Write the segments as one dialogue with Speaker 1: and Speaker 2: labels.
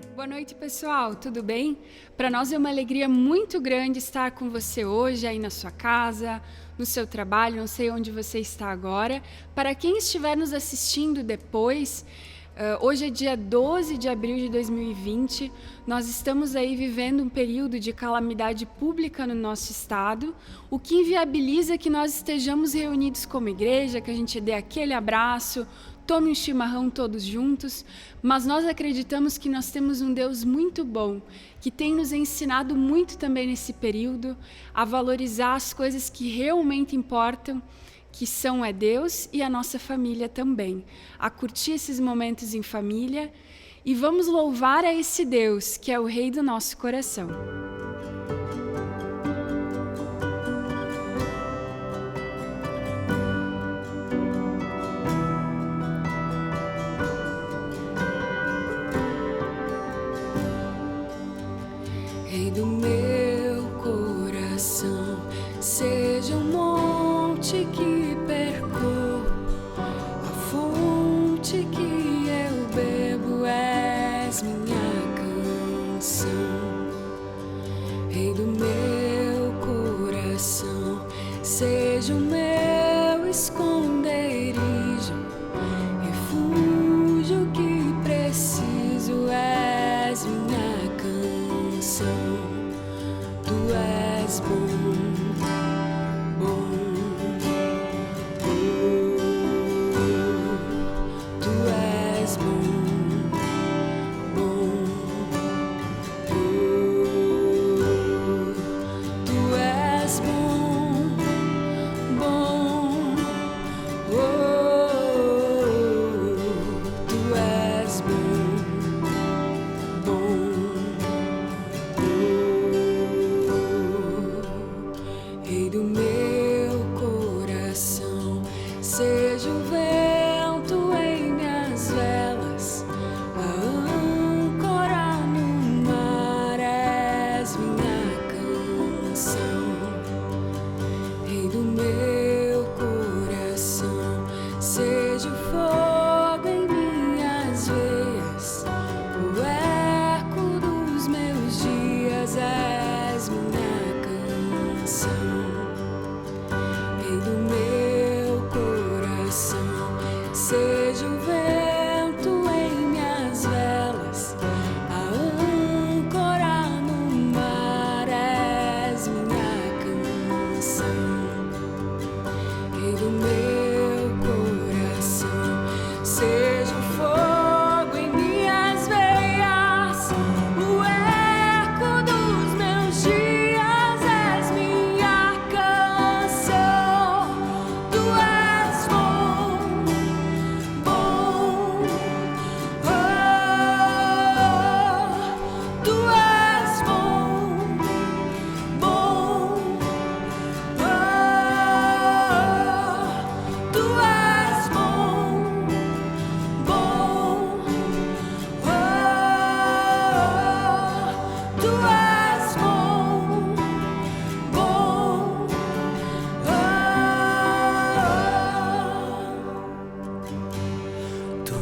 Speaker 1: Boa noite, pessoal. Tudo bem? Para nós é uma alegria muito grande estar com você hoje aí na sua casa, no seu trabalho, não sei onde você está agora. Para quem estiver nos assistindo depois, hoje é dia 12 de abril de 2020. Nós estamos aí vivendo um período de calamidade pública no nosso estado, o que inviabiliza que nós estejamos reunidos como igreja, que a gente dê aquele abraço, tome um chimarrão todos juntos, mas nós acreditamos que nós temos um Deus muito bom, que tem nos ensinado muito também nesse período a valorizar as coisas que realmente importam, que são Deus e a nossa família também, a curtir esses momentos em família e vamos louvar a esse Deus que é o Rei do nosso coração. Rei do meu coração, seja um monte que percorro, a fonte que eu bebo és minha canção. Rei do meu coração, seja o meu esconderijo, refúgio que preciso és minha canção. Tu és bom, bom, tu és bom, bom, tu és bom, bom, tu és bom, bom. Rei do meu coração, seja o vento em minhas velas, a âncora no mar és minha canção. Rei do meu coração, seja o fogo em minhas veias, o eco dos meus dias és minha canção. Rei do meu coração, seja o vento em minhas velas, a âncora no mar és minha canção. Rei do meu coração, seja o fogo em minhas veias, o eco dos meus dias és minha canção. Tu és bom, bom, tu és bom, bom, tu és bom, bom, tu és bom, bom,
Speaker 2: Tu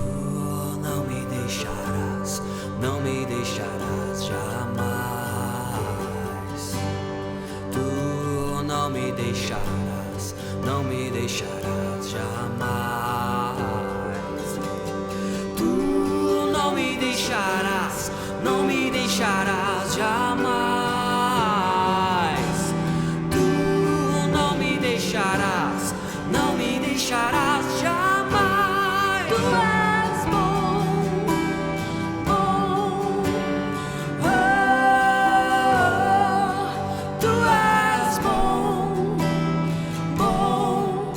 Speaker 2: não me deixarás, não me deixarás jamais. Tu não me deixarás, não me deixarás jamais. Tu não me deixarás, não me deixarás jamais. Tu não me deixarás, não me deixarás jamais.
Speaker 1: tu és bom, bom, tu és bom, bom,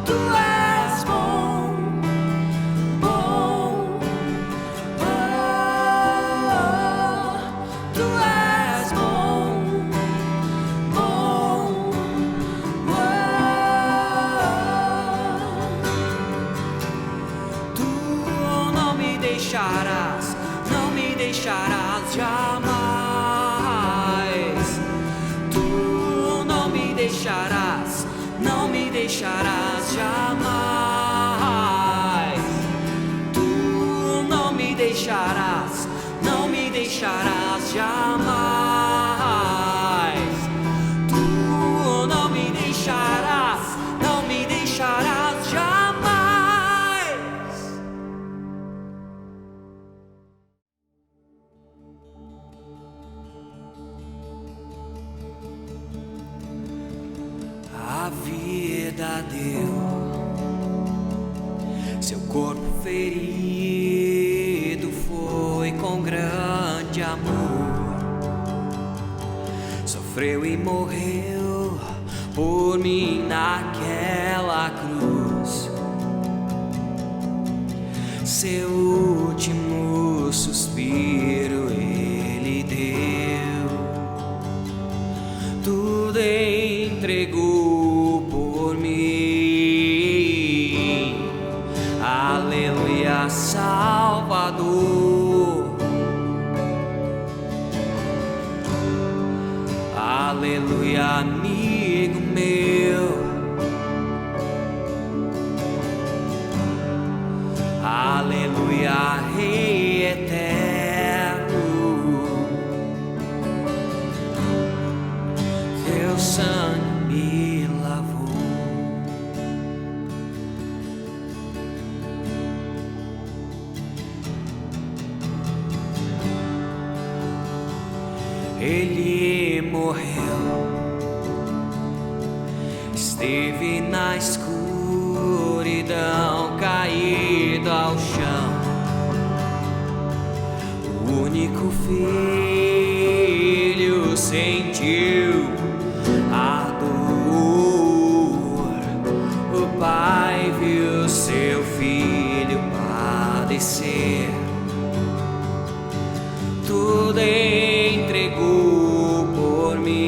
Speaker 1: tu és bom, bom, tu és bom, bom.
Speaker 2: Tu não me deixarás, não me deixarás jamais. Tu não me deixarás, não me deixarás jamais. deixarás, não me deixarás jamais. Tu não me deixarás, não me deixarás jamais. A vida deu seu corpo ferido, foi com grande amor, sofreu e morreu por mim naquela cruz. Seu último suspiro ele deu, tudo entregou por mim. Aleluia, Salvador. Aleluia, amigo meu. Aleluia, Rei eterno. Teu sangue me lavou. Ele morreu, esteve na escuridão, caído ao chão. O único filho sentiu a dor. O pai viu seu filho padecer, tudo entregou por mim.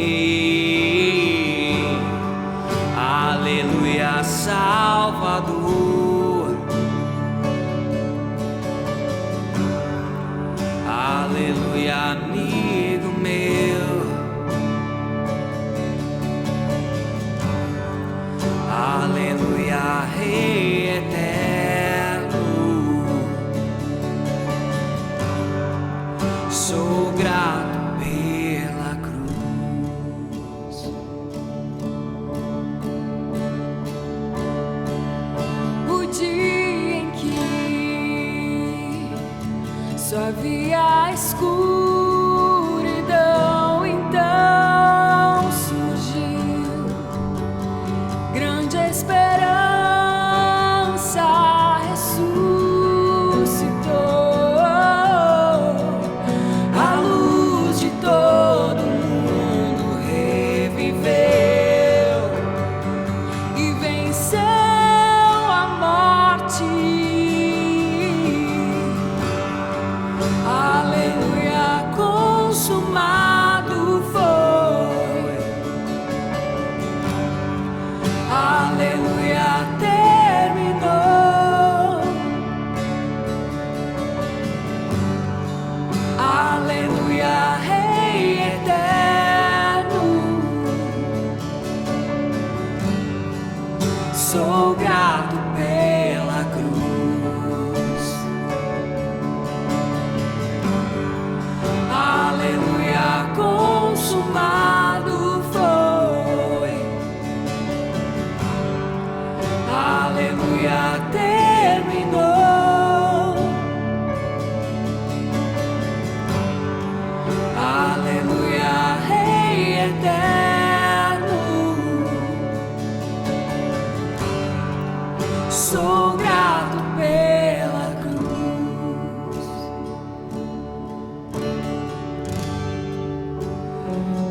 Speaker 2: Aleluia, Salvador. Aleluia, amigo meu. Aleluia, Rei eterno. Sou grato pela cruz.
Speaker 1: O dia em que só havia escuridão, então surgiu grande esperança, ressuscitou. A luz de todo mundo reviveu e venceu a morte. Aleluia, consumado foi. Aleluia, terminou. Aleluia, Rei eterno. Sou grato pela cruz. Aleluia, consumado foi. Aleluia, terminou. Aleluia, Rei eterno. Sou grato pela cruz.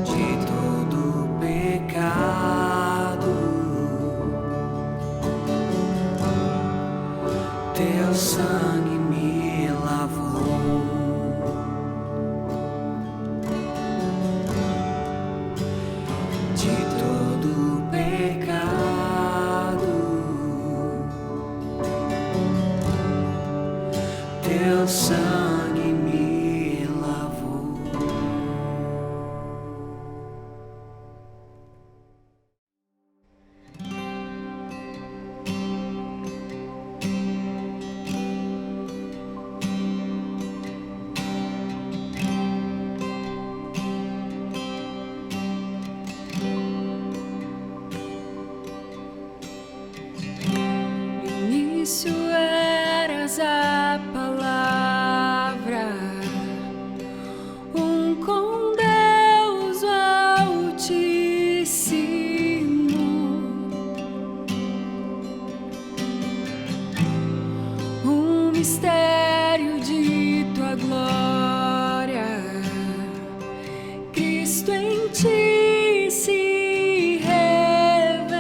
Speaker 1: De todo pecado teu sangue me lavou. De todo pecado teu sangue me lavou. palavra, com Deus Altíssimo, mistério de tua glória, Cristo em ti se revelou.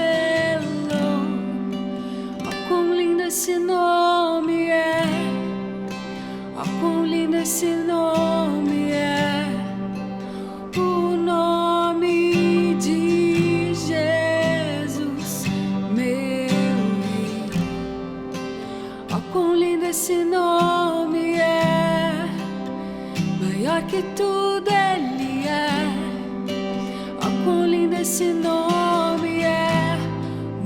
Speaker 1: Oh, quão lindo esse nome é! Oh, quão lindo esse nome é! O nome de Jesus, meu Rei. Oh, quão lindo esse nome é! Maior que tudo Ele é. Oh, quão lindo esse nome é!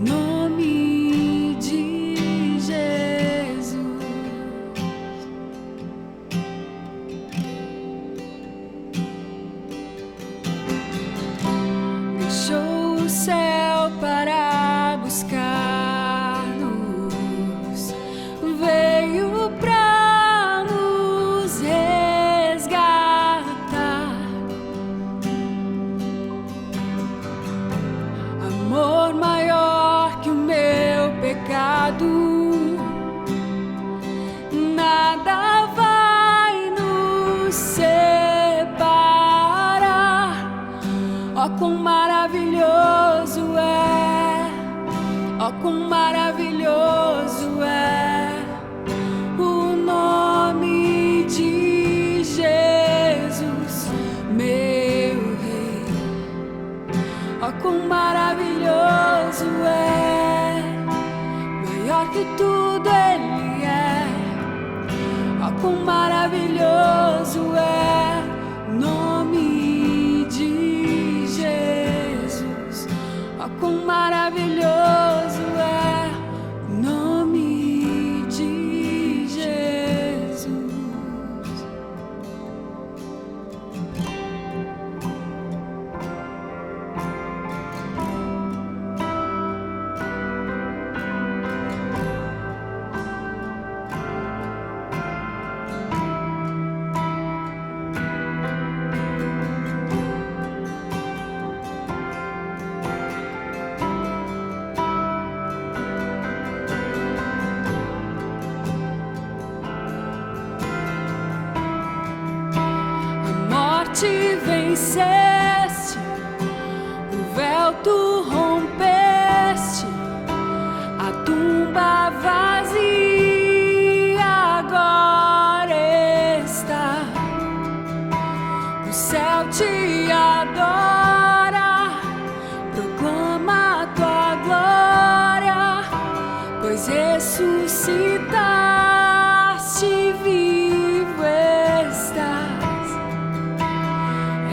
Speaker 1: Nome de Jesus. Deixou o céu para buscar-nos, veio pra nos resgatar. Amor maior que o meu pecado, nada vai nos separar. Ó, quão maravilhoso é! Ó, quão maravilhoso é o nome de Jesus, meu Rei. Ó, quão maravilhoso é! Maior que tudo Ele é. Ó, quão maravilhoso é o nome de Jesus. Ó, quão maravilhoso é o nome de Jesus. Te venceste, o véu tu rompeste, a tumba vazia agora está. O céu te adora, proclama a tua glória, pois ressuscitaste, vivo estás.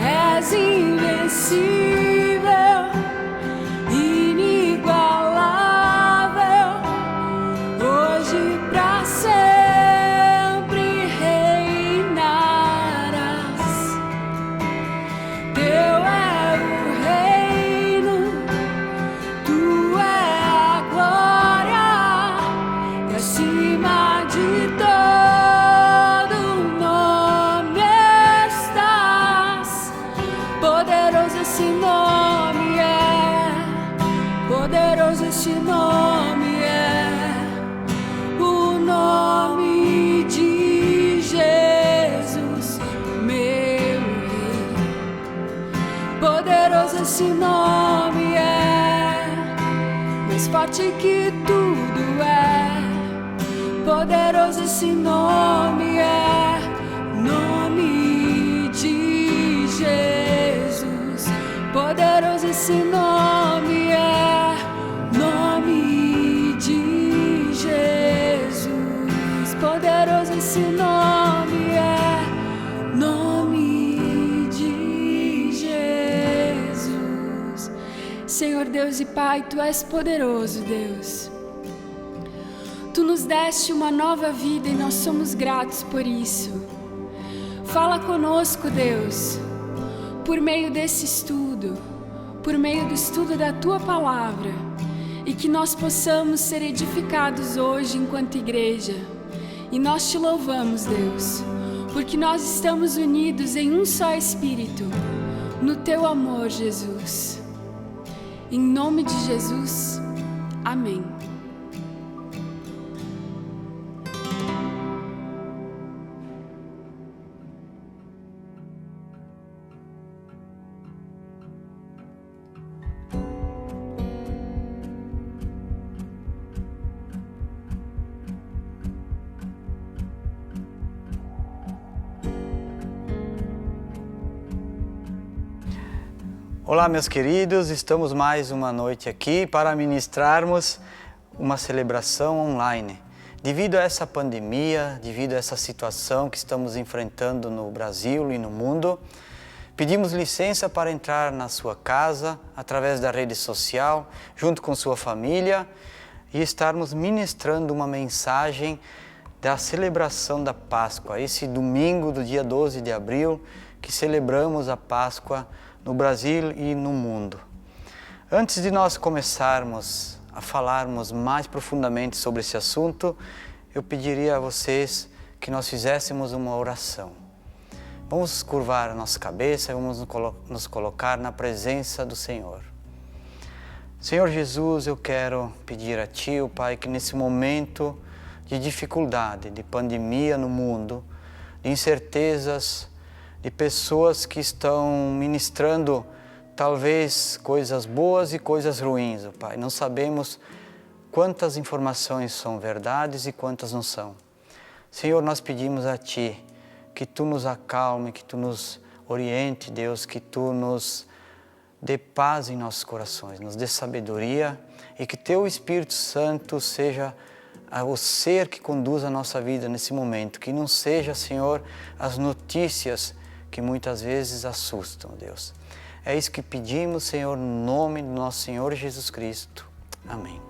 Speaker 1: És invencível, inigualável, hoje pra sempre reinarás. Teu é o reino, tu é a glória, e acima de todo nome estás. Poderoso esse nome é, poderoso esse nome é, o nome de Jesus, meu Rei. Poderoso esse nome é, mais forte que tudo é. Poderoso esse nome é, nome de Jesus. Poderoso esse nome é, nome de Jesus. Poderoso esse nome é, nome de Jesus. Senhor Deus e Pai, Tu és poderoso, Deus. Tu nos deste uma nova vida e nós somos gratos por isso. Fala conosco, Deus, por meio desse estudo, por meio do estudo da Tua Palavra, e que nós possamos ser edificados hoje enquanto igreja, E nós te louvamos, Deus, porque nós estamos unidos em um só Espírito, no teu amor, Jesus. Em nome de Jesus, amém.
Speaker 3: Olá, meus queridos, estamos mais uma noite aqui para ministrarmos uma celebração online. Devido a essa pandemia, devido a essa situação que estamos enfrentando no Brasil e no mundo, pedimos licença para entrar na sua casa, através da rede social, junto com sua família, e estarmos ministrando uma mensagem da celebração da Páscoa, esse domingo do dia 12 de abril, que celebramos a Páscoa no Brasil e no mundo. Antes de nós começarmos a falarmos mais profundamente sobre esse assunto, eu pediria a vocês que nós fizéssemos uma oração. Vamos curvar a nossa cabeça e vamos nos colocar na presença do Senhor. Senhor Jesus, eu quero pedir a Ti, Pai, que nesse momento de dificuldade, de pandemia no mundo, de incertezas, de pessoas que estão ministrando talvez coisas boas e coisas ruins, Pai. Não sabemos quantas informações são verdades e quantas não são. Senhor, nós pedimos a Ti que Tu nos acalme, que Tu nos oriente, Deus, que Tu nos dê paz em nossos corações, nos dê sabedoria e que Teu Espírito Santo seja o ser que conduz a nossa vida nesse momento, que não seja, Senhor, as notícias que muitas vezes assustam, Deus. É isso que pedimos, Senhor, no nome do nosso Senhor Jesus Cristo. Amém.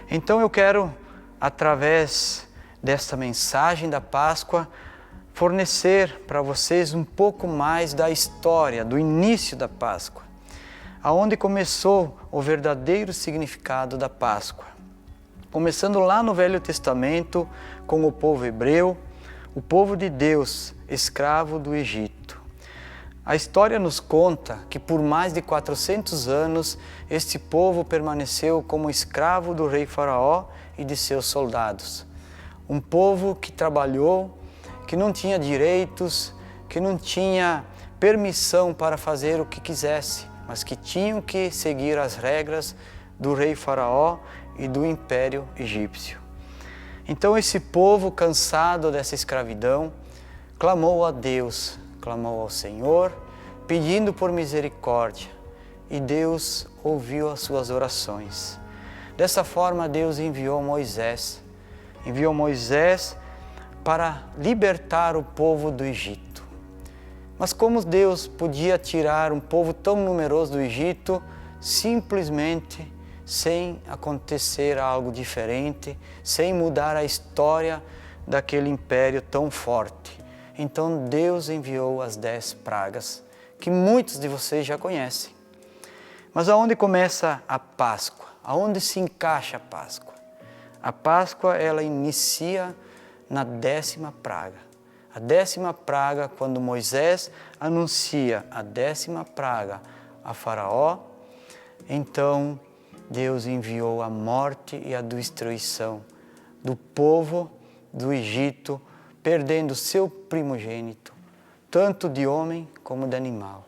Speaker 3: Então eu quero, através desta mensagem da Páscoa, fornecer para vocês um pouco mais da história, do início da Páscoa, aonde começou o verdadeiro significado da Páscoa. Começando lá no Velho Testamento, com o povo hebreu, o povo de Deus, escravo do Egito. A história nos conta que por mais de 400 anos, este povo permaneceu como escravo do rei Faraó e de seus soldados. Um povo que trabalhou, que não tinha direitos, que não tinha permissão para fazer o que quisesse, mas que tinham que seguir as regras do rei Faraó e do Império Egípcio. Então esse povo, cansado dessa escravidão, clamou a Deus, clamou ao Senhor, pedindo por misericórdia, e Deus ouviu as suas orações. Dessa forma, Deus enviou Moisés para libertar o povo do Egito. Mas como Deus podia tirar um povo tão numeroso do Egito, simplesmente sem acontecer algo diferente, sem mudar a história daquele império tão forte? Então Deus enviou as 10 pragas, que muitos de vocês já conhecem. Mas aonde começa a Páscoa? Aonde se encaixa a Páscoa? A Páscoa, ela inicia na 10ª praga. A 10ª praga, quando Moisés anuncia a 10ª praga a Faraó, então Deus enviou a morte e a destruição do povo do Egito, perdendo seu primogênito, tanto de homem como de animal.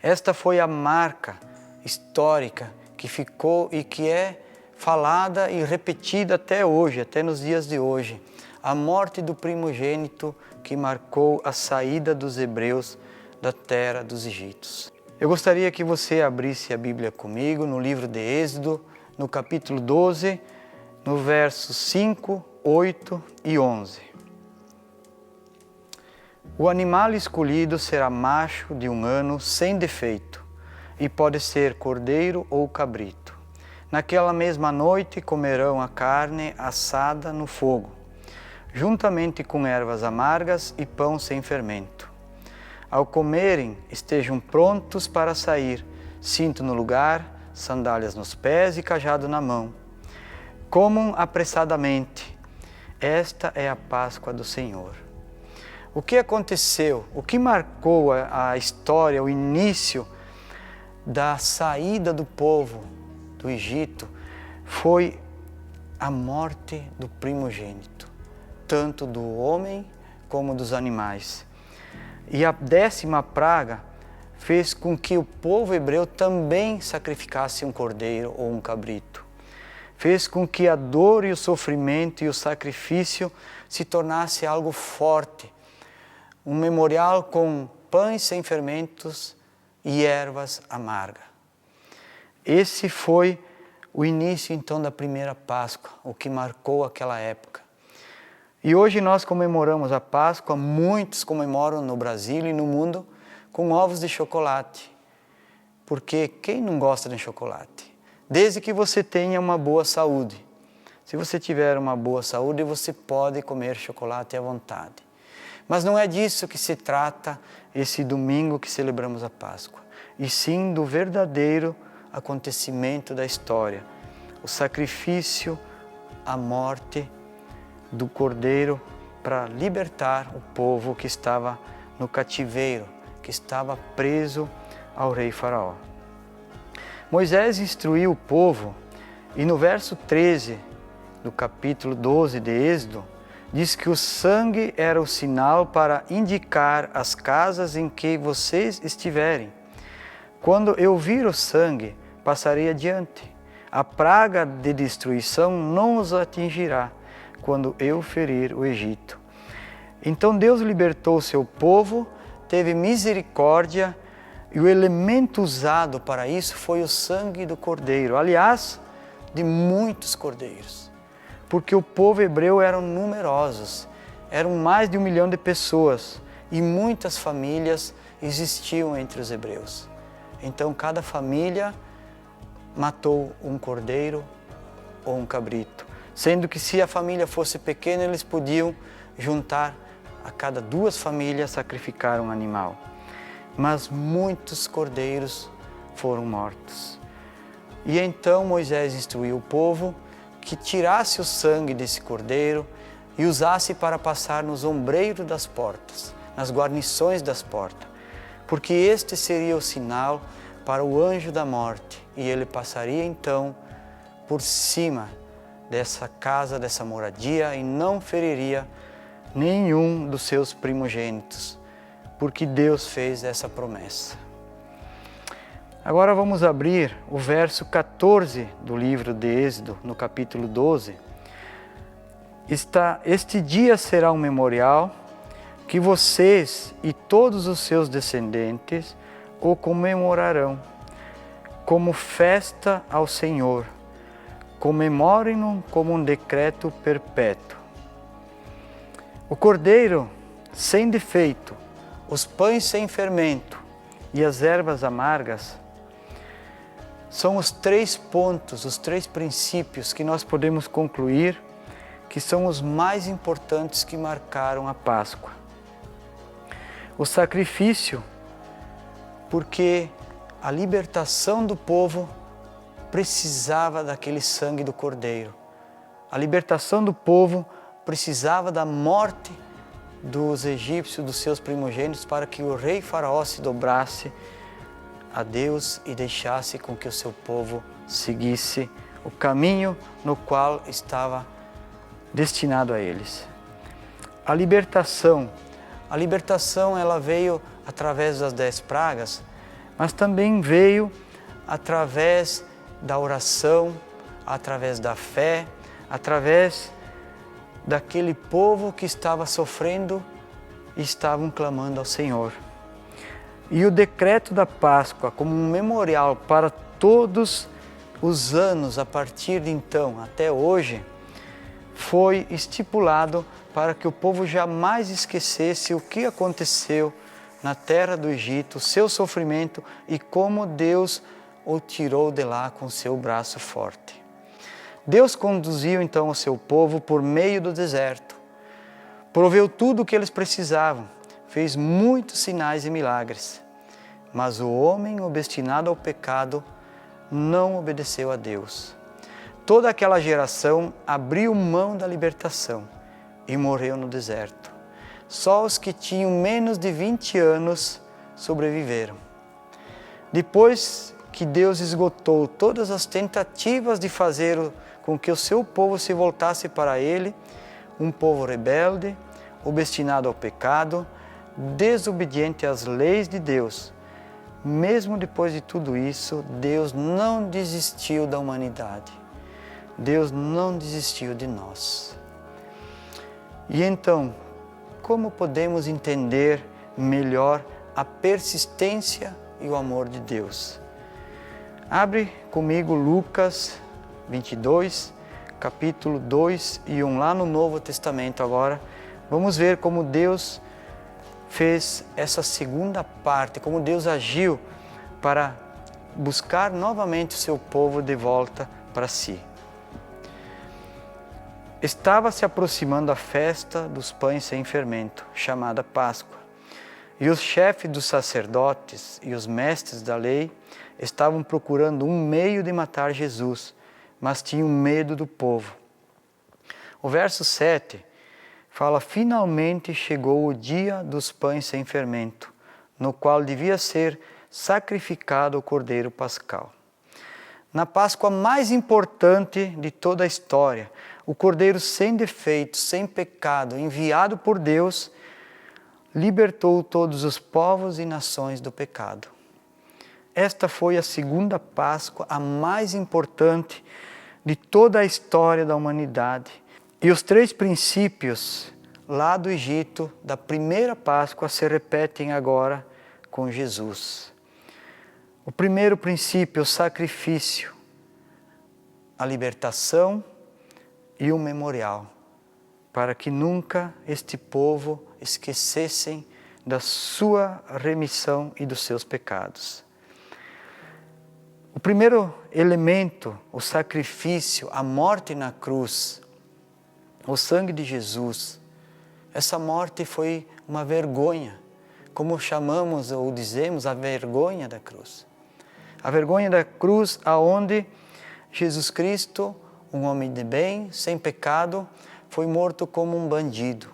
Speaker 3: Esta foi a marca histórica que ficou e que é falada e repetida até hoje, até nos dias de hoje. A morte do primogênito que marcou a saída dos hebreus da terra dos egípcios. Eu gostaria que você abrisse a Bíblia comigo no livro de Êxodo, no capítulo 12, no versos 5, 8 e 11. O animal escolhido será macho de 1 ano sem defeito, e pode ser cordeiro ou cabrito. Naquela mesma noite comerão a carne assada no fogo, juntamente com ervas amargas e pão sem fermento. Ao comerem, estejam prontos para sair, cinto no lugar, sandálias nos pés e cajado na mão. Comam apressadamente, Esta é a Páscoa do Senhor. O que aconteceu? O que marcou a história, o início da saída do povo do Egito foi a morte do primogênito, tanto do homem como dos animais. E a 10ª praga fez com que o povo hebreu também sacrificasse um cordeiro ou um cabrito. Fez com que a dor e o sofrimento e o sacrifício se tornasse algo forte, um memorial com pães sem fermentos e ervas amargas. Esse foi o início então da primeira Páscoa, o que marcou aquela época. E hoje nós comemoramos a Páscoa, muitos comemoram no Brasil e no mundo com ovos de chocolate. Porque quem não gosta de chocolate? Desde que você tenha uma boa saúde. Se você tiver uma boa saúde, você pode comer chocolate à vontade. Mas não é disso que se trata esse domingo que celebramos a Páscoa, e sim do verdadeiro acontecimento da história, o sacrifício, a morte do Cordeiro para libertar o povo que estava no cativeiro, que estava preso ao rei Faraó. Moisés instruiu o povo e no verso 13 do capítulo 12 de Êxodo, diz que o sangue era o sinal para indicar as casas em que vocês estiverem. Quando eu vir o sangue, passarei adiante. A praga de destruição não os atingirá quando eu ferir o Egito. Então Deus libertou o seu povo, teve misericórdia, e o elemento usado para isso foi o sangue do cordeiro. Aliás, de muitos cordeiros. Porque o povo hebreu eram numerosos, eram mais de 1 milhão de pessoas e muitas famílias existiam entre os hebreus. Então cada família matou um cordeiro ou um cabrito, sendo que se a família fosse pequena eles podiam juntar a cada 2 famílias sacrificar um animal. Mas muitos cordeiros foram mortos. E então Moisés instruiu o povo que tirasse o sangue desse cordeiro e usasse para passar nos ombreiros das portas, nas guarnições das portas, porque este seria o sinal para o anjo da morte, e ele passaria então por cima dessa casa, dessa moradia, e não feriria nenhum dos seus primogênitos, porque Deus fez essa promessa. Agora vamos abrir o verso 14 do livro de Êxodo, no capítulo 12. Este dia será um memorial que vocês e todos os seus descendentes o comemorarão como festa ao Senhor. Comemorem-no como um decreto perpétuo. O cordeiro sem defeito, os pães sem fermento e as ervas amargas são os 3 pontos, os 3 princípios que nós podemos concluir que são os mais importantes que marcaram a Páscoa. O sacrifício, porque a libertação do povo precisava daquele sangue do cordeiro. A libertação do povo precisava da morte dos egípcios, dos seus primogênitos, para que o rei Faraó se dobrasse a Deus e deixasse com que o seu povo seguisse o caminho no qual estava destinado a eles. A libertação ela veio através das 10 pragas, mas também veio através da oração, através da fé, através daquele povo que estava sofrendo e estavam clamando ao Senhor. E o decreto da Páscoa, como um memorial para todos os anos, a partir de então até hoje, foi estipulado para que o povo jamais esquecesse o que aconteceu na terra do Egito, o seu sofrimento e como Deus o tirou de lá com seu braço forte. Deus conduziu então o seu povo por meio do deserto, proveu tudo o que eles precisavam, fez muitos sinais e milagres, mas o homem obstinado ao pecado não obedeceu a Deus. Toda aquela geração abriu mão da libertação e morreu no deserto. Só os que tinham menos de 20 anos sobreviveram. Depois que Deus esgotou todas as tentativas de fazer com que o seu povo se voltasse para Ele, um povo rebelde, obstinado ao pecado, desobediente às leis de Deus, mesmo depois de tudo isso, Deus não desistiu da humanidade. Deus não desistiu de nós. E então, como podemos entender melhor a persistência e o amor de Deus? Abre comigo Lucas 22, capítulo 2 e 1, lá no Novo Testamento agora. Vamos ver como Deus fez essa segunda parte, como Deus agiu para buscar novamente o seu povo de volta para si. Estava se aproximando a festa dos pães sem fermento, chamada Páscoa, e os chefes dos sacerdotes e os mestres da lei estavam procurando um meio de matar Jesus, mas tinham medo do povo. O verso 7 fala: finalmente chegou o dia dos pães sem fermento, no qual devia ser sacrificado o cordeiro pascal. Na Páscoa mais importante de toda a história, o cordeiro sem defeito, sem pecado, enviado por Deus, libertou todos os povos e nações do pecado. Esta foi a segunda Páscoa, a mais importante de toda a história da humanidade. E os três princípios lá do Egito, da primeira Páscoa, se repetem agora com Jesus. O primeiro princípio, o sacrifício, a libertação e o memorial, para que nunca este povo esquecessem da sua remissão e dos seus pecados. O primeiro elemento, o sacrifício, a morte na cruz, o sangue de Jesus, essa morte foi uma vergonha, como chamamos ou dizemos, a vergonha da cruz. A vergonha da cruz aonde Jesus Cristo, um homem de bem, sem pecado, foi morto como um bandido,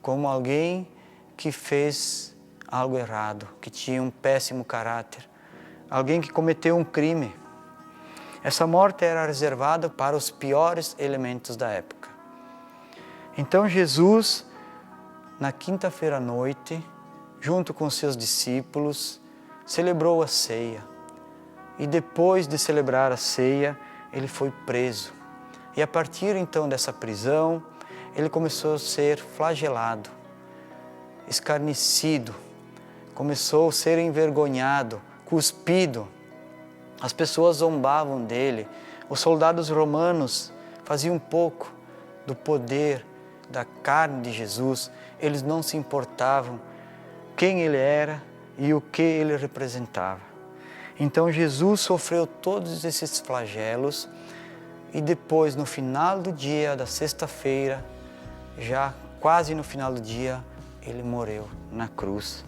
Speaker 3: como alguém que fez algo errado, que tinha um péssimo caráter, alguém que cometeu um crime. Essa morte era reservada para os piores elementos da época. Então Jesus, na quinta-feira à noite, junto com seus discípulos, celebrou a ceia. E depois de celebrar a ceia, ele foi preso. E a partir então dessa prisão, ele começou a ser flagelado, escarnecido, começou a ser envergonhado, cuspido. As pessoas zombavam dele. Os soldados romanos faziam pouco do poder da carne de Jesus. Eles não se importavam quem ele era e o que ele representava. Então Jesus sofreu todos esses flagelos e depois, no final do dia da sexta-feira, já quase no final do dia, ele morreu na cruz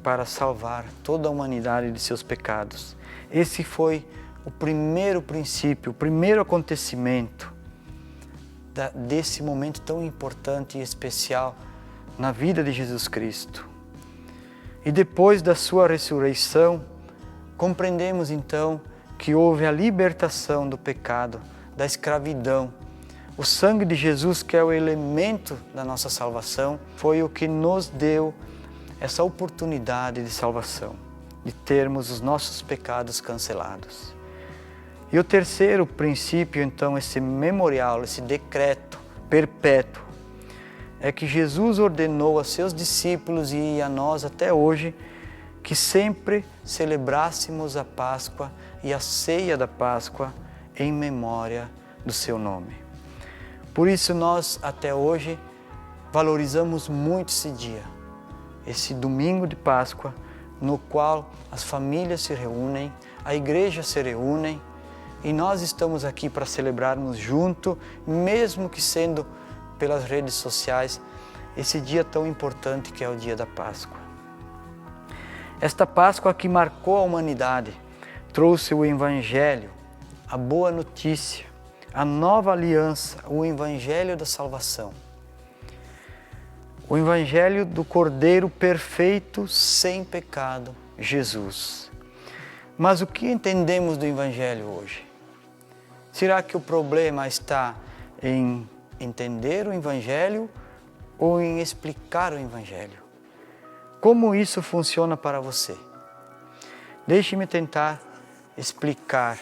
Speaker 3: para salvar toda a humanidade de seus pecados. Esse foi o primeiro princípio, o primeiro acontecimento desse momento tão importante e especial na vida de Jesus Cristo. E depois da sua ressurreição, compreendemos então que houve a libertação do pecado, da escravidão. O sangue de Jesus, que é o elemento da nossa salvação, foi o que nos deu essa oportunidade de salvação, de termos os nossos pecados cancelados. E o terceiro princípio, então, esse memorial, esse decreto perpétuo, é que Jesus ordenou a seus discípulos e a nós até hoje que sempre celebrássemos a Páscoa e a ceia da Páscoa em memória do seu nome. Por isso nós até hoje valorizamos muito esse dia, esse domingo de Páscoa, no qual as famílias se reúnem, a igreja se reúne e nós estamos aqui para celebrarmos junto, mesmo que sendo pelas redes sociais, esse dia tão importante que é o dia da Páscoa. Esta Páscoa que marcou a humanidade, trouxe o Evangelho, a boa notícia, a nova aliança, o Evangelho da salvação. O Evangelho do Cordeiro perfeito, sem pecado, Jesus. Mas o que entendemos do Evangelho hoje? Será que o problema está em entender o Evangelho ou em explicar o Evangelho? Como isso funciona para você? Deixe-me tentar explicar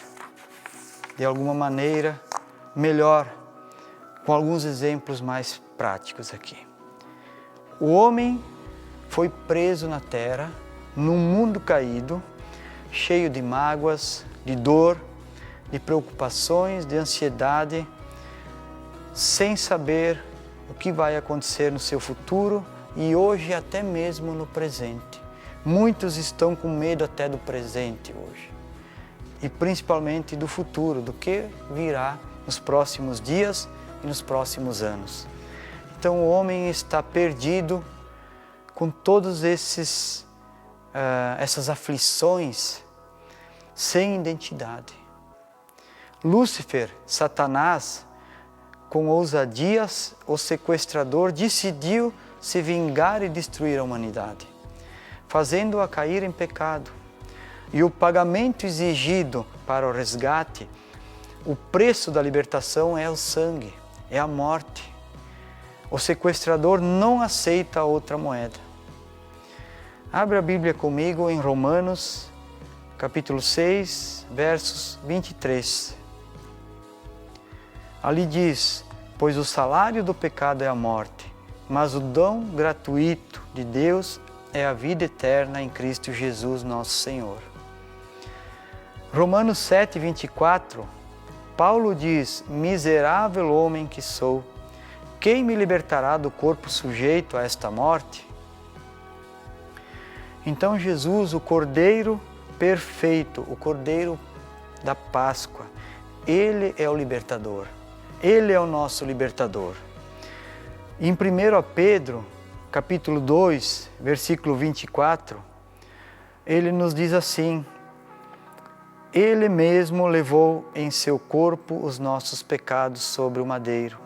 Speaker 3: de alguma maneira melhor, com alguns exemplos mais práticos aqui. O homem foi preso na terra, num mundo caído, cheio de mágoas, de dor, de preocupações, de ansiedade, sem saber o que vai acontecer no seu futuro e hoje até mesmo no presente. Muitos estão com medo até do presente hoje e principalmente do futuro, do que virá nos próximos dias e nos próximos anos. Então o homem está perdido com todas essas aflições, sem identidade. Lúcifer, Satanás, com ousadias, o sequestrador, decidiu se vingar e destruir a humanidade, fazendo-a cair em pecado. E o pagamento exigido para o resgate, o preço da libertação é o sangue, é a morte. O sequestrador não aceita outra moeda. Abre a Bíblia comigo em Romanos, capítulo 6, versos 23. Ali diz: pois o salário do pecado é a morte, mas o dom gratuito de Deus é a vida eterna em Cristo Jesus, nosso Senhor. Romanos 7, 24, Paulo diz: miserável homem que sou, quem me libertará do corpo sujeito a esta morte? Então Jesus, o Cordeiro perfeito, o Cordeiro da Páscoa, Ele é o libertador. Ele é o nosso libertador. Em 1 Pedro, capítulo 2, versículo 24, ele nos diz assim: Ele mesmo levou em seu corpo os nossos pecados sobre o madeiro,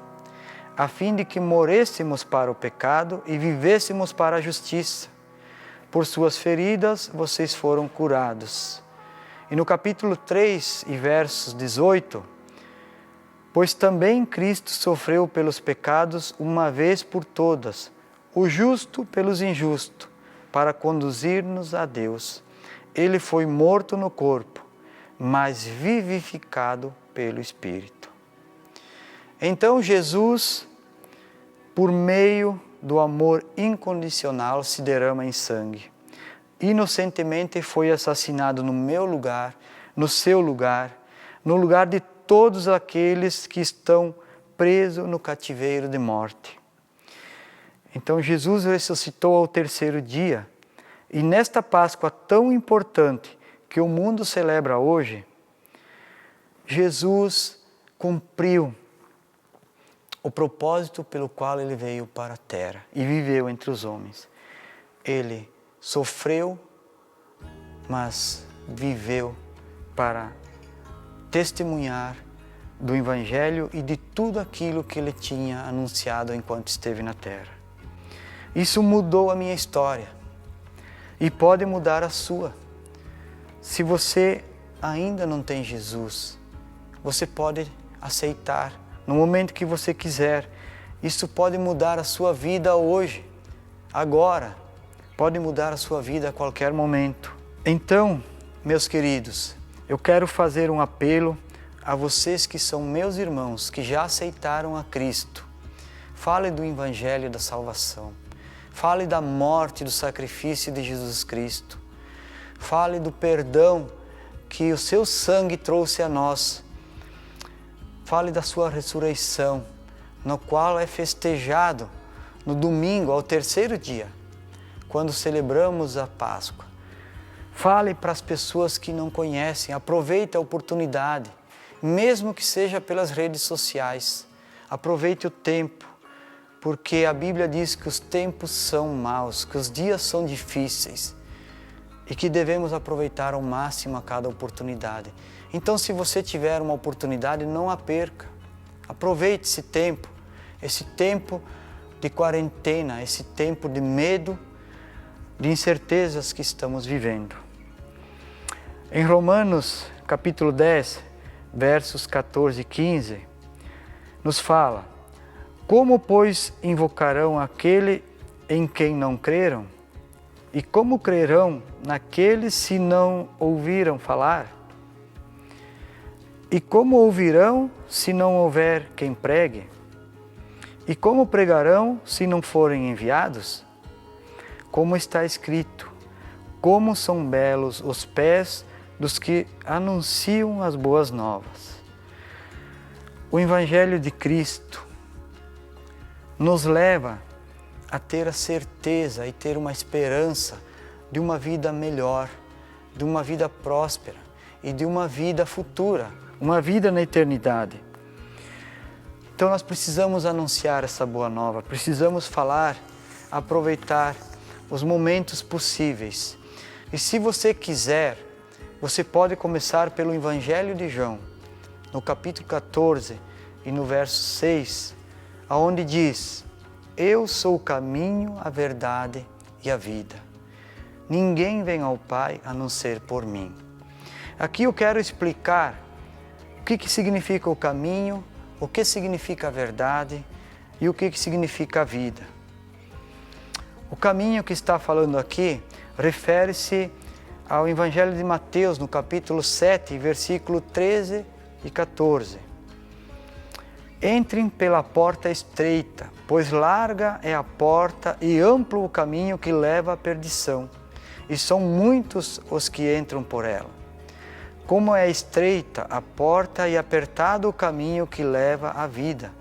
Speaker 3: a fim de que morêssemos para o pecado e vivêssemos para a justiça. Por suas feridas vocês foram curados. E no capítulo 3, e versos 18, pois também Cristo sofreu pelos pecados uma vez por todas, o justo pelos injustos, para conduzir-nos a Deus. Ele foi morto no corpo, mas vivificado pelo Espírito. Então Jesus, por meio do amor incondicional, se derrama em sangue. Inocentemente foi assassinado no meu lugar, no seu lugar, no lugar de todos aqueles que estão presos no cativeiro de morte. Então Jesus ressuscitou ao terceiro dia, e nesta Páscoa tão importante que o mundo celebra hoje, Jesus cumpriu o propósito pelo qual ele veio para a terra e viveu entre os homens. Ele sofreu, mas viveu para testemunhar do Evangelho e de tudo aquilo que ele tinha anunciado enquanto esteve na terra. Isso mudou a minha história e pode mudar a sua. Se você ainda não tem Jesus, você pode aceitar no momento que você quiser. Isso pode mudar a sua vida hoje, agora. Pode mudar a sua vida a qualquer momento. Então, meus queridos, eu quero fazer um apelo a vocês que são meus irmãos, que já aceitaram a Cristo. Fale do Evangelho da salvação. Fale da morte, do sacrifício de Jesus Cristo. Fale do perdão que o seu sangue trouxe a nós. Fale da sua ressurreição, no qual é festejado no domingo, ao terceiro dia, quando celebramos a Páscoa. Fale para as pessoas que não conhecem, aproveite a oportunidade, mesmo que seja pelas redes sociais. Aproveite o tempo, porque a Bíblia diz que os tempos são maus, que os dias são difíceis e que devemos aproveitar ao máximo a cada oportunidade. Então, se você tiver uma oportunidade, não a perca. Aproveite esse tempo de quarentena, esse tempo de medo, de incertezas que estamos vivendo. Em Romanos, capítulo 10, versos 14 e 15, nos fala: como, pois, invocarão aquele em quem não creram? E como crerão naqueles se não ouviram falar? E como ouvirão se não houver quem pregue? E como pregarão se não forem enviados? Como está escrito: como são belos os pés dos que anunciam as boas novas. O Evangelho de Cristo nos leva a ter a certeza e ter uma esperança de uma vida melhor, de uma vida próspera e de uma vida futura, uma vida na eternidade. Então nós precisamos anunciar essa boa nova, precisamos falar, aproveitar os momentos possíveis. E se você quiser, você pode começar pelo Evangelho de João, no capítulo 14 e no verso 6, aonde diz: eu sou o caminho, a verdade e a vida. Ninguém vem ao Pai a não ser por mim. Aqui eu quero explicar o que significa o caminho, o que significa a verdade e o que significa a vida. O caminho que está falando aqui refere-se ao Evangelho de Mateus, no capítulo 7, versículo 13 e 14. Entrem pela porta estreita, pois larga é a porta e amplo o caminho que leva à perdição, e são muitos os que entram por ela. Como é estreita a porta e apertado o caminho que leva à vida,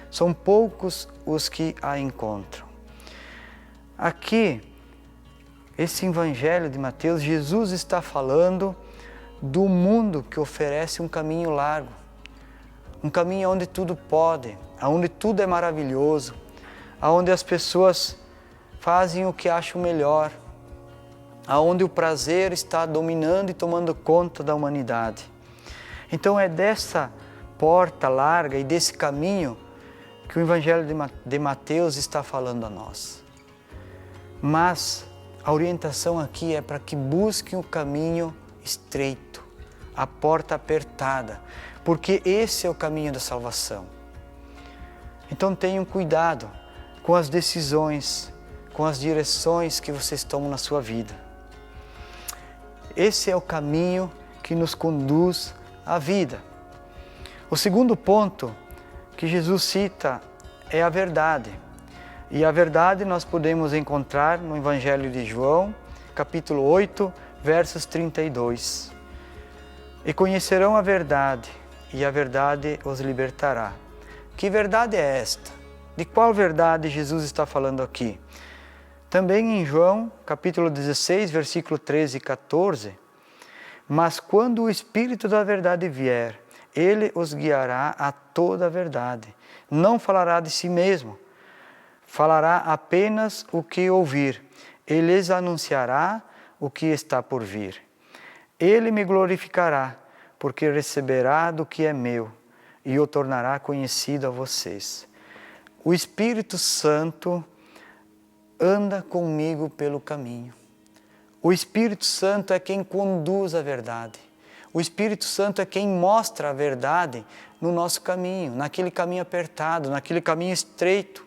Speaker 3: são poucos os que a encontram. Aqui, esse Evangelho de Mateus, Jesus está falando do mundo que oferece um caminho largo, um caminho onde tudo pode, onde tudo é maravilhoso, onde as pessoas fazem o que acham melhor, onde o prazer está dominando e tomando conta da humanidade. Então é dessa porta larga e desse caminho que o Evangelho de Mateus está falando a nós. Mas a orientação aqui é para que busquem o caminho estreito, a porta apertada, porque esse é o caminho da salvação. Então tenham cuidado com as decisões, com as direções que vocês tomam na sua vida. Esse é o caminho que nos conduz à vida. O segundo ponto que Jesus cita é a verdade. E a verdade nós podemos encontrar no Evangelho de João, capítulo 8, versos 32. E conhecerão a verdade, e a verdade os libertará. Que verdade é esta? De qual verdade Jesus está falando aqui? Também em João, capítulo 16, versículo 13 e 14. Mas quando o Espírito da verdade vier, ele os guiará a toda a verdade. Não falará de si mesmo, falará apenas o que ouvir. Ele lhes anunciará o que está por vir. Ele me glorificará, porque receberá do que é meu e o tornará conhecido a vocês. O Espírito Santo anda comigo pelo caminho. O Espírito Santo é quem conduz a verdade. O Espírito Santo é quem mostra a verdade no nosso caminho, naquele caminho apertado, naquele caminho estreito.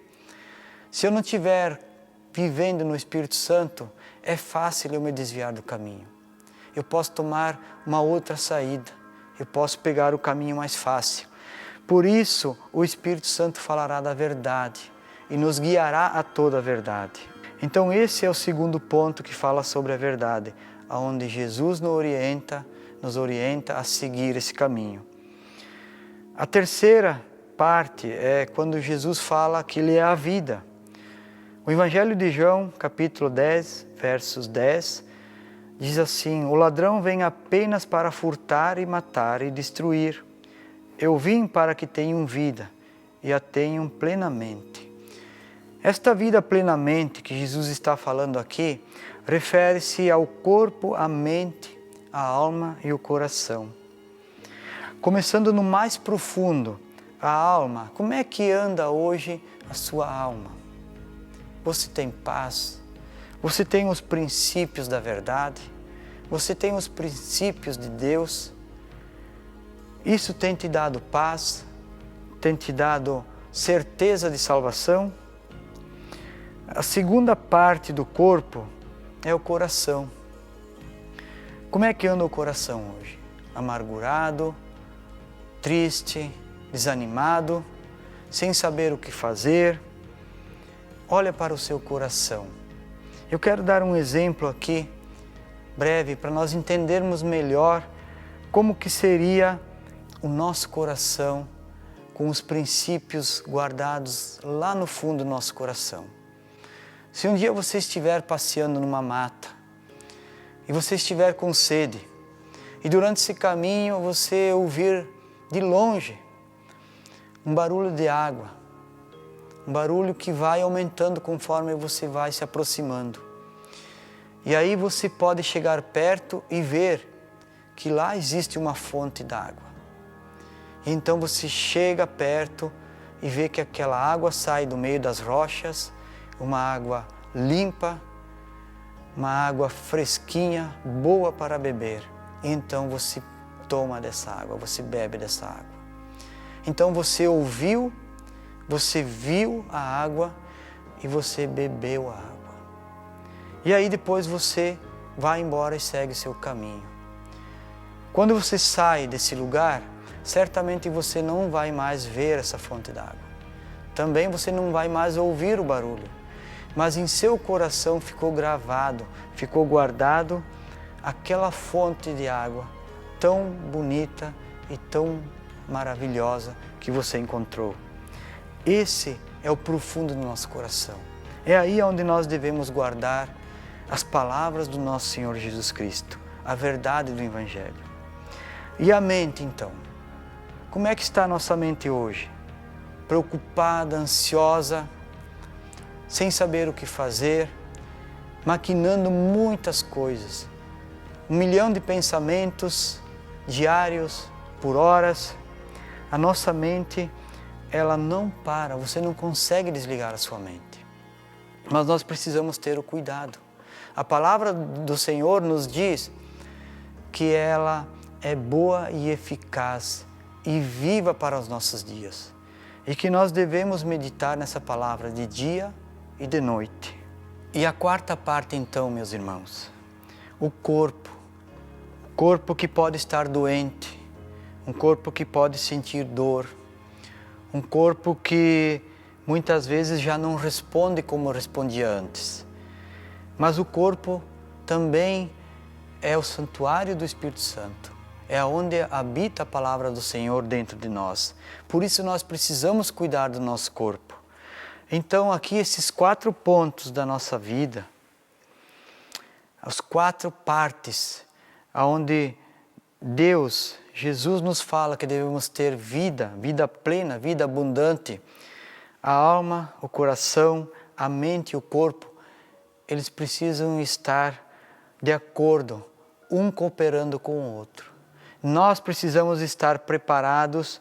Speaker 3: Se eu não estiver vivendo no Espírito Santo, é fácil eu me desviar do caminho. Eu posso tomar uma outra saída, eu posso pegar o caminho mais fácil. Por isso, o Espírito Santo falará da verdade e nos guiará a toda a verdade. Então esse é o segundo ponto que fala sobre a verdade, onde Jesus nos orienta a seguir esse caminho. A terceira parte é quando Jesus fala que Ele é a vida. O Evangelho de João, capítulo 10, versos 10, diz assim: o ladrão vem apenas para furtar e matar e destruir. Eu vim para que tenham vida e a tenham plenamente. Esta vida plenamente que Jesus está falando aqui, refere-se ao corpo, à mente, à alma e ao coração. Começando no mais profundo, A alma, como é que anda hoje a sua alma? Você tem paz? Você tem os princípios da verdade? Você tem os princípios de Deus? Isso tem te dado paz? Tem te dado certeza de salvação? A segunda parte do corpo é o coração. Como é que anda o coração hoje? Amargurado, triste, desanimado, sem saber o que fazer? Olha para o seu coração. Eu quero dar um exemplo aqui, breve, para nós entendermos melhor como que seria o nosso coração com os princípios guardados lá no fundo do nosso coração. Se um dia você estiver passeando numa mata e você estiver com sede e durante esse caminho você ouvir de longe um barulho de água, um barulho que vai aumentando conforme você vai se aproximando. E aí você pode chegar perto e ver que lá existe uma fonte d'água. Então você chega perto e vê que aquela água sai do meio das rochas, uma água limpa, uma água fresquinha, boa para beber. E então você toma dessa água, você bebe dessa água. Então você ouviu, você viu a água e você bebeu a água. E aí depois você vai embora e segue seu caminho. Quando você sai desse lugar, certamente você não vai mais ver essa fonte d'água. Também você não vai mais ouvir o barulho. Mas em seu coração ficou gravado, ficou guardado aquela fonte de água tão bonita e tão maravilhosa que você encontrou. Esse é o profundo do nosso coração. É aí onde nós devemos guardar as palavras do nosso Senhor Jesus Cristo, a verdade do Evangelho. E a mente, então? Como é que está a nossa mente hoje? Preocupada, ansiosa, sem saber o que fazer, maquinando muitas coisas. 1 milhão de pensamentos diários, por horas. A nossa mente, ela não para, você não consegue desligar a sua mente. Mas nós precisamos ter o cuidado. A palavra do Senhor nos diz que ela é boa e eficaz e viva para os nossos dias. E que nós devemos meditar nessa palavra de dia e de noite. E a quarta parte então, meus irmãos, o corpo. O corpo que pode estar doente, um corpo que pode sentir dor, um corpo que muitas vezes já não responde como respondia antes. Mas o corpo também é o santuário do Espírito Santo. É onde habita a palavra do Senhor dentro de nós. Por isso nós precisamos cuidar do nosso corpo. Então aqui esses 4 pontos da nossa vida, as 4 partes onde Deus, Jesus nos fala que devemos ter vida, vida plena, vida abundante. A alma, o coração, a mente e o corpo, eles precisam estar de acordo, um cooperando com o outro. Nós precisamos estar preparados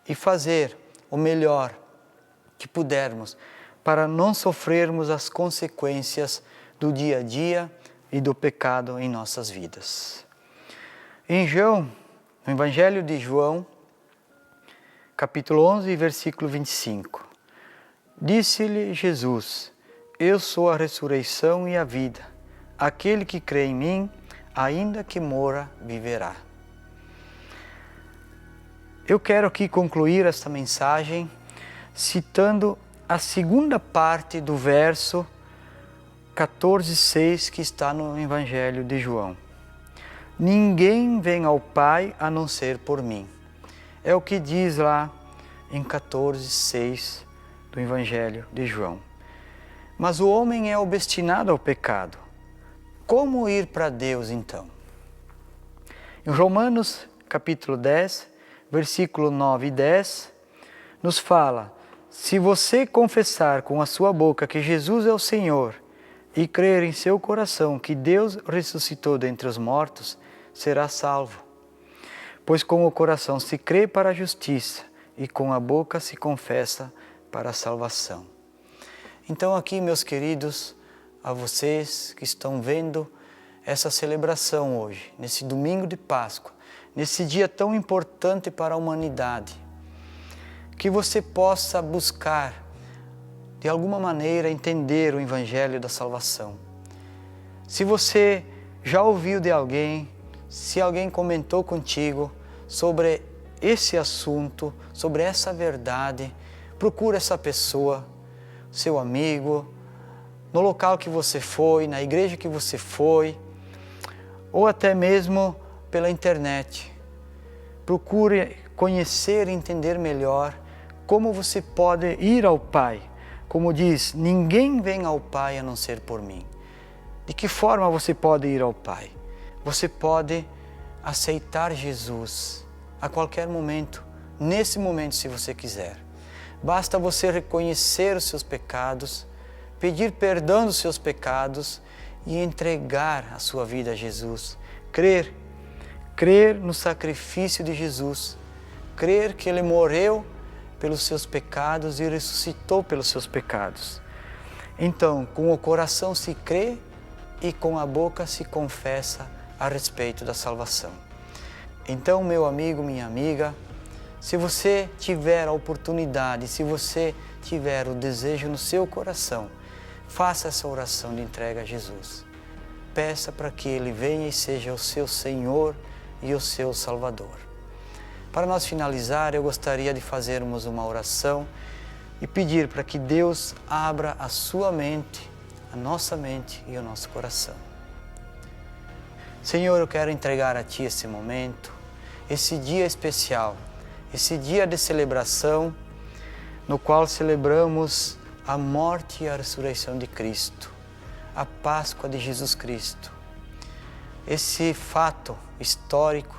Speaker 3: e fazer o melhor que pudermos para não sofrermos as consequências do dia a dia e do pecado em nossas vidas. Em João, no Evangelho de João, capítulo 11, versículo 25, disse-lhe Jesus: Eu sou a ressurreição e a vida. Aquele que crê em mim, ainda que mora, viverá. Eu quero aqui concluir esta mensagem citando a segunda parte do verso 14:6 que está no Evangelho de João. Ninguém vem ao Pai a não ser por mim. É o que diz lá em 14:6 do Evangelho de João. Mas o homem é obstinado ao pecado. Como ir para Deus então? Em Romanos capítulo 10, versículo 9 e 10, nos fala: se você confessar com a sua boca que Jesus é o Senhor e crer em seu coração que Deus ressuscitou dentre os mortos, será salvo. Pois com o coração se crê para a justiça e com a boca se confessa para a salvação. Então aqui, meus queridos, a vocês que estão vendo essa celebração hoje, nesse domingo de Páscoa, nesse dia tão importante para a humanidade, que você possa buscar, de alguma maneira, entender o Evangelho da salvação. Se você já ouviu de alguém, se alguém comentou contigo sobre esse assunto, sobre essa verdade, procura essa pessoa, seu amigo, no local que você foi, na igreja que você foi, ou até mesmo pela internet. Procure conhecer e entender melhor como você pode ir ao Pai. Como diz, ninguém vem ao Pai a não ser por mim. De que forma você pode ir ao Pai? Você pode aceitar Jesus a qualquer momento, nesse momento, se você quiser. Basta você reconhecer os seus pecados, pedir perdão dos seus pecados e entregar a sua vida a Jesus. Crer no sacrifício de Jesus, crer que Ele morreu pelos seus pecados e ressuscitou pelos seus pecados. Então, com o coração se crê e com a boca se confessa a respeito da salvação. Então, meu amigo, minha amiga, se você tiver a oportunidade, se você tiver o desejo no seu coração, faça essa oração de entrega a Jesus. Peça para que Ele venha e seja o seu Senhor e o seu Salvador. Para nós finalizar, eu gostaria de fazermos uma oração e pedir para que Deus abra a sua mente, a nossa mente e o nosso coração. Senhor, eu quero entregar a Ti esse momento, esse dia especial, esse dia de celebração, no qual celebramos a morte e a ressurreição de Cristo, a Páscoa de Jesus Cristo. Esse fato histórico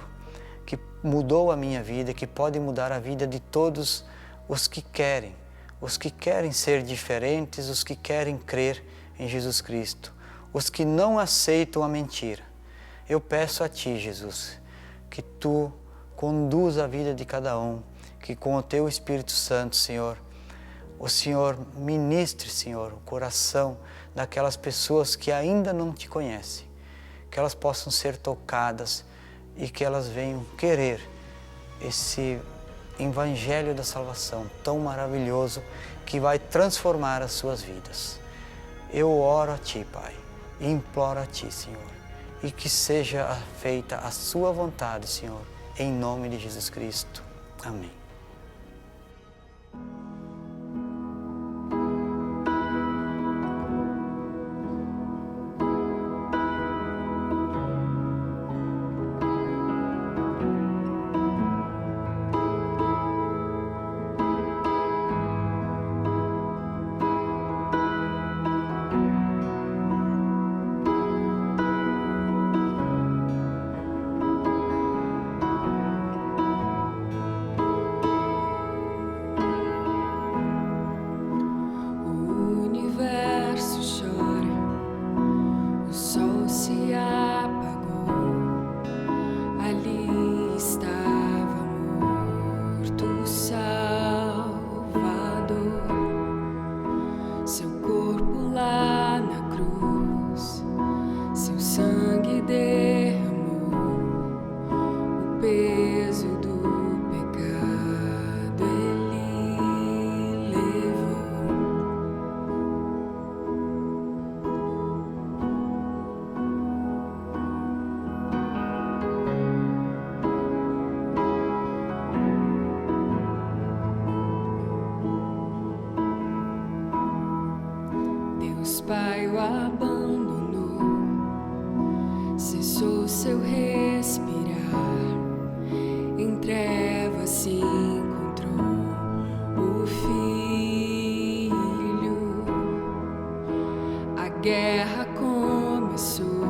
Speaker 3: que mudou a minha vida, que pode mudar a vida de todos os que querem ser diferentes, os que querem crer em Jesus Cristo, os que não aceitam a mentira. Eu peço a Ti, Jesus, que Tu conduza a vida de cada um, que com o Teu Espírito Santo, Senhor, o Senhor ministre, Senhor, o coração daquelas pessoas que ainda não Te conhecem, que elas possam ser tocadas e que elas venham querer esse Evangelho da salvação tão maravilhoso que vai transformar as suas vidas. Eu oro a Ti, Pai, e imploro a Ti, Senhor, e que seja feita a Sua vontade, Senhor, em nome de Jesus Cristo. Amém.
Speaker 1: Pai o abandonou, cessou seu respirar, em trevas se encontrou o Filho. A guerra começou,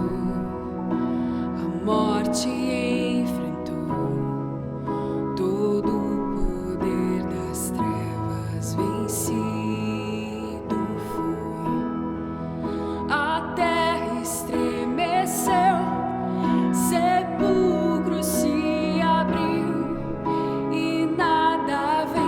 Speaker 1: a morte enfrentou, todo o poder das trevas vencido. Sepulcro se abriu e nada veio.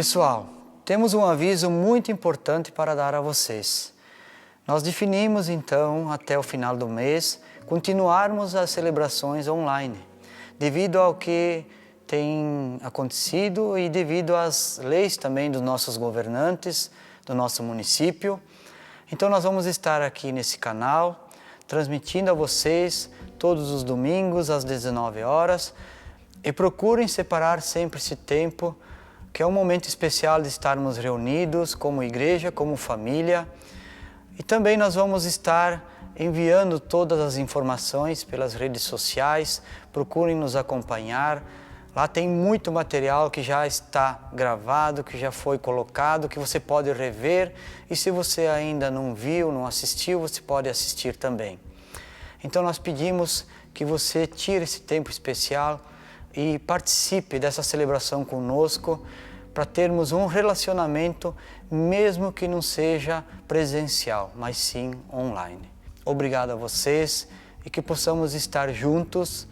Speaker 3: Pessoal, temos um aviso muito importante para dar a vocês. Nós definimos então, até o final do mês, continuarmos as celebrações online, devido ao que tem acontecido e devido às leis também dos nossos governantes, do nosso município. Então nós vamos estar aqui nesse canal, transmitindo a vocês todos os domingos às 19 horas e procurem separar sempre esse tempo, que é um momento especial de estarmos reunidos como igreja, como família. E também nós vamos estar enviando todas as informações pelas redes sociais, procurem nos acompanhar. Lá tem muito material que já está gravado, que já foi colocado, que você pode rever. E se você ainda não viu, não assistiu, você pode assistir também. Então nós pedimos que você tire esse tempo especial e participe dessa celebração conosco para termos um relacionamento, mesmo que não seja presencial, mas sim online. Obrigado a vocês e que possamos estar juntos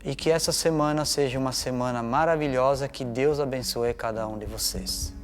Speaker 3: e que essa semana seja uma semana maravilhosa, que Deus abençoe cada um de vocês.